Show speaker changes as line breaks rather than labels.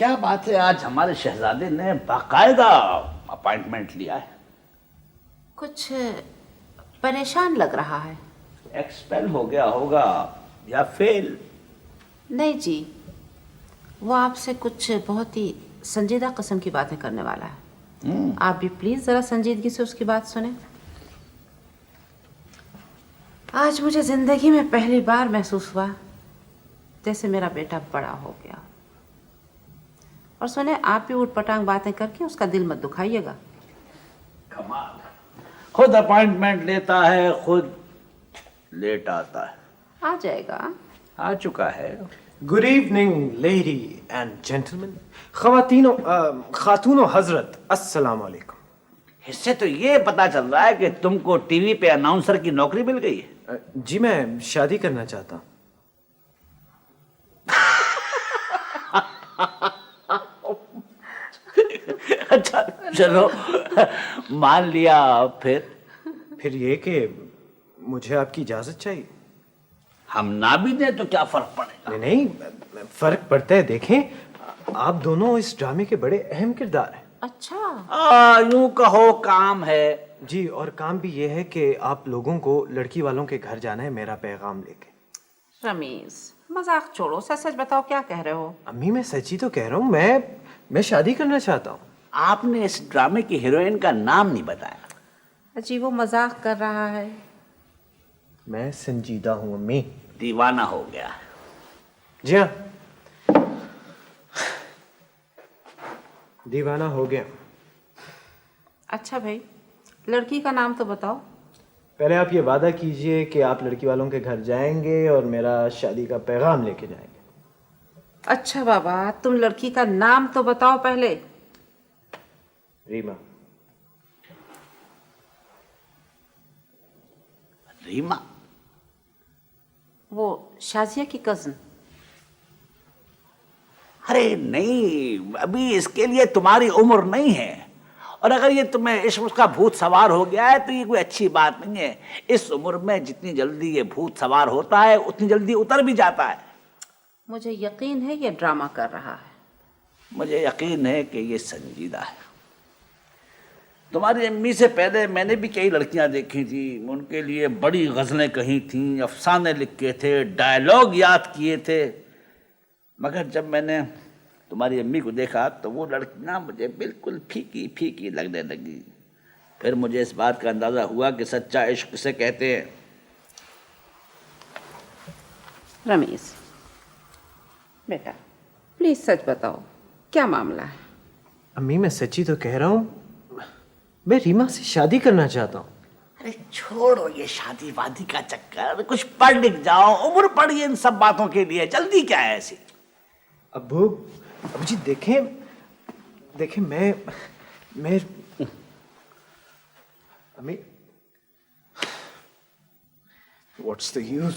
क्या बात है, आज हमारे शहजादे ने बाकायदा अपॉइंटमेंट लिया है।
कुछ परेशान लग रहा है।
एक्सपेल हो गया होगा या फेल।
नहीं जी, वो आपसे कुछ बहुत ही संजीदा किस्म की बातें करने वाला है। आप भी प्लीज जरा संजीदगी से उसकी बात सुने। आज मुझे जिंदगी में पहली बार महसूस हुआ जैसे मेरा बेटा बड़ा हो गया। और सुने, आप भी उठपटांग बातें करके उसका दिल मत दुखाइएगा।
कमाल, खुद अपॉइंटमेंट लेता है, खुद लेट आता है।
आ जाएगा।
आ चुका है।
Good evening lady and gentleman, खातूनो हजरत, अस्सलाम वालेकुम।
इससे तो ये पता चल रहा है कि तुमको टीवी पे अनाउंसर की नौकरी मिल गई है।
जी मैं शादी करना चाहता हूँ।
अच्छा चलो, मान लिया।
फिर ये कि मुझे आपकी इजाजत चाहिए।
हम ना भी दें तो क्या फर्क पड़ेगा?
नहीं, फर्क पड़ता है। देखें, आप दोनों इस ड्रामे के बड़े अहम किरदार हैं।
अच्छा,
यूं कहो काम है।
जी, और काम भी ये है कि आप लोगों को लड़की वालों के घर जाना है मेरा पैगाम लेके।
रमीज, मजाक छोड़ो, सच सच बताओ क्या कह रहे हो।
अम्मी मैं सच्ची तो कह रहा हूँ, मैं शादी करना चाहता हूँ।
आपने इस ड्रामे की हीरोइन का नाम नहीं बताया।
जी, वो मजाक कर रहा है।
मैं संजीदा हूँ अम्मी।
दीवाना हो गया।
जी हाँ, दीवाना हो गया।
अच्छा भाई, लड़की का नाम तो बताओ।
पहले आप ये वादा कीजिए कि आप लड़की वालों के घर जाएंगे और मेरा शादी का पैगाम लेके जाएंगे।
अच्छा बाबा, तुम लड़की का नाम तो बताओ पहले।
रीमा।
रीमा?
वो शाजिया की कजन।
अरे नहीं, अभी इसके लिए तुम्हारी उम्र नहीं है। और अगर ये तुम्हें इश्क का भूत सवार हो गया है तो ये कोई अच्छी बात नहीं है। इस उम्र में जितनी जल्दी ये भूत सवार होता है उतनी जल्दी उतर भी जाता है।
मुझे यकीन है ये ड्रामा कर रहा है।
मुझे यकीन है कि ये संजीदा है। तुम्हारी अम्मी से पहले मैंने भी कई लड़कियां देखी थी। उनके लिए बड़ी गज़लें कही थी, अफसाने लिखे थे, डायलॉग याद किए थे। मगर जब मैंने तुम्हारी अम्मी को देखा तो वो लड़कियां मुझे बिल्कुल फीकी फीकी लगने लगी। फिर मुझे इस बात का अंदाज़ा हुआ कि सच्चा इश्क किसे कहते हैं।
रमीज बेटा, प्लीज सच बताओ क्या मामला है।
अम्मी मैं सच्ची तो कह रहा हूँ, मैं रीमा से शादी करना चाहता हूँ।
अरे छोड़ो ये शादी वादी का चक्कर, कुछ पढ़ लिख जाओ, उम्र पड़ी है इन सब बातों के लिए। जल्दी क्या है ऐसी?
अब्बू जी देखें मैं अम्मी, व्हाट्स द यूज?